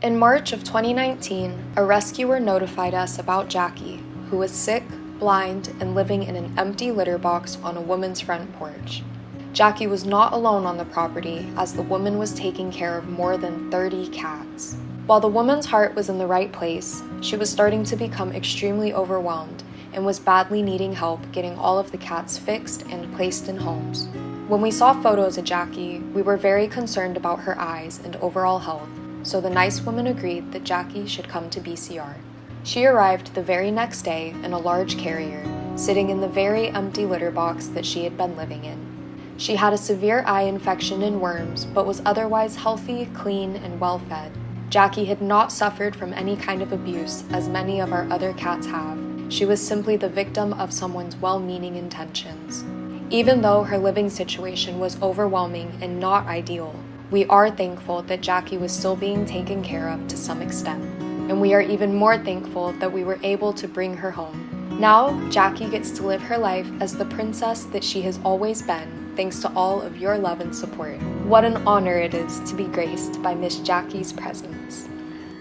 In March of 2019, a rescuer notified us about Jackie, who was sick, blind, and living in an empty litter box on a woman's front porch. Jackie was not alone on the property, as the woman was taking care of more than 30 cats. While the woman's heart was in the right place, she was starting to become extremely overwhelmed and was badly needing help getting all of the cats fixed and placed in homes. When we saw photos of Jackie, we were very concerned about her eyes and overall health, so the nice woman agreed that Jackie should come to BCR. She arrived the very next day in a large carrier, sitting in the very empty litter box that she had been living in. She had a severe eye infection and worms, but was otherwise healthy, clean, and well-fed. Jackie had not suffered from any kind of abuse, as many of our other cats have. She was simply the victim of someone's well-meaning intentions. Even though her living situation was overwhelming and not ideal, we are thankful that Jackie was still being taken care of to some extent, and we are even more thankful that we were able to bring her home. Now, Jackie gets to live her life as the princess that she has always been, thanks to all of your love and support. What an honor it is to be graced by Miss Jackie's presence.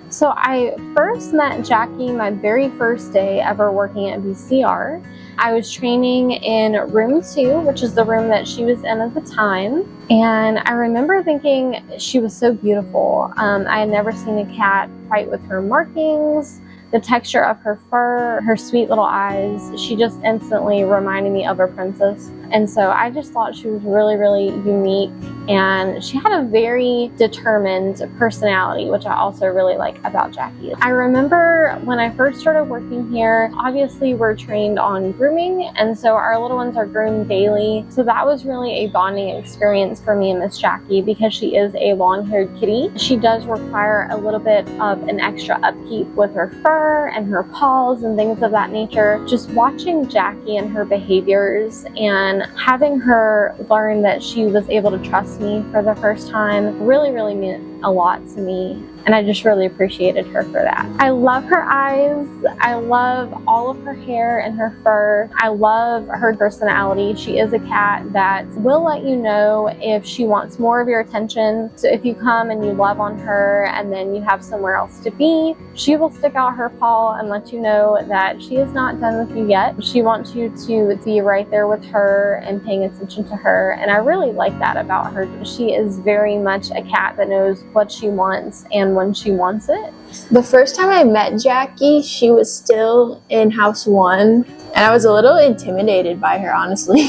So I first met Jackie my very first day ever working at BCR. I was training in room 2, which is the room that she was in at the time. And I remember thinking she was so beautiful. I had never seen a cat quite with her markings, the texture of her fur, her sweet little eyes. She just instantly reminded me of a princess. And so I just thought she was really, really unique. And she had a very determined personality, which I also really like about Jackie. I remember when I first started working here, obviously we're trained on grooming, and so our little ones are groomed daily. So that was really a bonding experience for me and Miss Jackie, because she is a long-haired kitty. She does require a little bit of an extra upkeep with her fur and her paws and things of that nature. Just watching Jackie and her behaviors and having her learn that she was able to trust me for the first time really, really meant a lot to me. And I just really appreciated her for that. I love her eyes. I love all of her hair and her fur. I love her personality. She is a cat that will let you know if she wants more of your attention. So if you come and you love on her and then you have somewhere else to be, she will stick out her paw and let you know that she is not done with you yet. She wants you to be right there with her and paying attention to her. And I really like that about her. She is very much a cat that knows what she wants and when she wants it. The first time I met Jackie, she was still in house 1, and I was a little intimidated by her, honestly.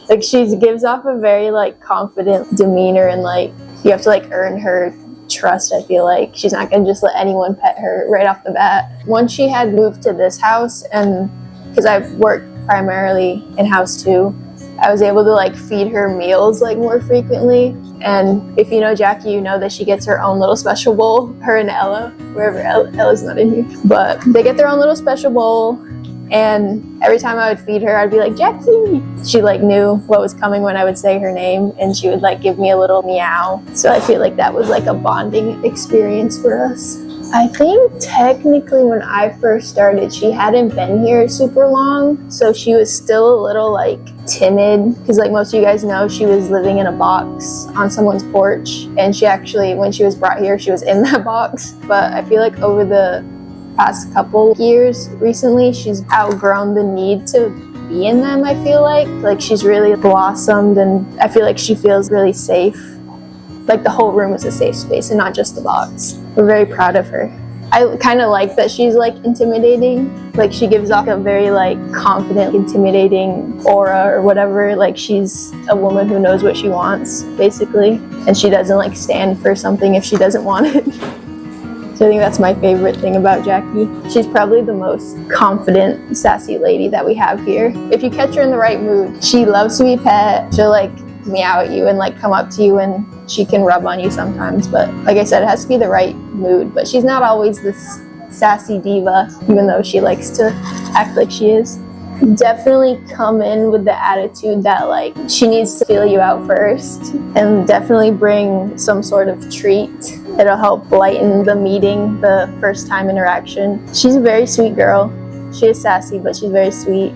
Like, she gives off a very confident demeanor, and you have to earn her trust. I feel like she's not gonna just let anyone pet her right off the bat. Once she had moved to this house, and because I've worked primarily in house 2, I was able to feed her meals more frequently. And if you know Jackie, you know that she gets her own little special bowl, her and Ella, wherever Ella's not in here. But they get their own little special bowl, and every time I would feed her, I'd be like, Jackie! She knew what was coming when I would say her name, and she would give me a little meow. So I feel like that was a bonding experience for us. I think technically when I first started, she hadn't been here super long, so she was still a little timid, because most of you guys know, she was living in a box on someone's porch, and she actually, when she was brought here, she was in that box. But I feel like over the past couple years recently, she's outgrown the need to be in them. I feel like she's really blossomed, and I feel like she feels really safe. The whole room is a safe space and not just the box. We're very proud of her. I kind of like that she's intimidating. She gives off a very confident, intimidating aura or whatever. She's a woman who knows what she wants, basically. And she doesn't stand for something if she doesn't want it. So I think that's my favorite thing about Jackie. She's probably the most confident, sassy lady that we have here. If you catch her in the right mood, she loves to be pet. She'll meow at you and come up to you, and she can rub on you sometimes. But like I said, it has to be the right mood. But she's not always this sassy diva, even though she likes to act like she is. Definitely come in with the attitude that she needs to feel you out first, and definitely bring some sort of treat. It'll help lighten the meeting, the first time interaction. She's a very sweet girl. She is sassy, but she's very sweet.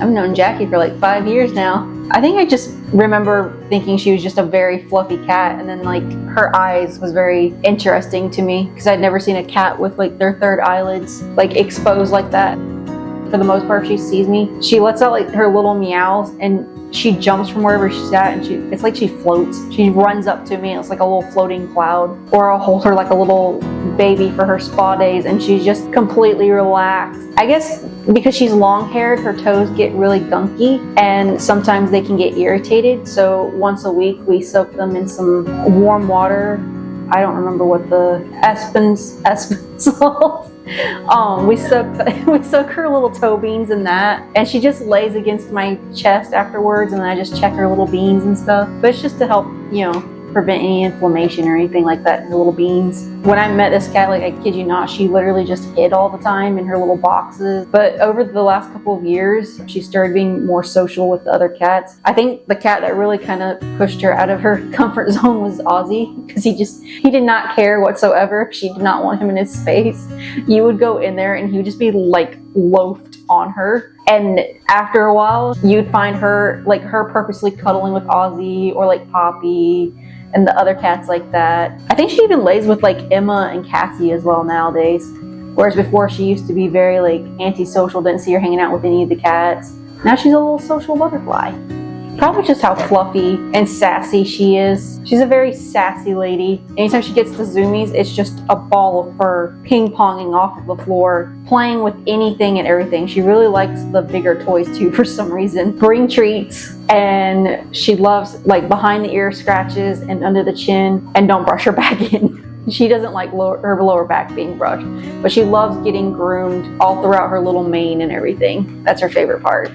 I've known Jackie for 5 years now. I think I just remember thinking she was just a very fluffy cat, and then like her eyes was very interesting to me because I'd never seen a cat with like their third eyelids like exposed like that. For the most part, if she sees me, she lets out like her little meows and she jumps from wherever she's at, and it's like she floats. She runs up to me and it's like a little floating cloud. Or I'll hold her like a little baby for her spa days and she's just completely relaxed. I guess because she's long haired, her toes get really gunky and sometimes they can get irritated. So once a week we soak them in some warm water. I don't remember what the Epsom salt. We soak her little toe beans in that, and she just lays against my chest afterwards, and then I just check her little beans and stuff. But it's just to help, prevent any inflammation or anything like that in her little beans. When I met this cat, like I kid you not, she literally just hid all the time in her little boxes. But over the last couple of years, she started being more social with the other cats. I think the cat that really kind of pushed her out of her comfort zone was Ozzy, because he did not care whatsoever. She did not want him in his space. You would go in there and he would just be like loafed on her. And after a while, you'd find her purposely cuddling with Ozzy or like Poppy and the other cats like that. I think she even lays with like Emma and Cassie as well nowadays. Whereas before she used to be very like antisocial, didn't see her hanging out with any of the cats. Now she's a little social butterfly. Probably just how fluffy and sassy she is. She's a very sassy lady. Anytime she gets the zoomies, it's just a ball of fur ping-ponging off of the floor, playing with anything and everything. She really likes the bigger toys too for some reason. Bring treats, and she loves like behind the ear scratches and under the chin, and don't brush her back in. She doesn't like her lower back being brushed, but she loves getting groomed all throughout her little mane and everything. That's her favorite part.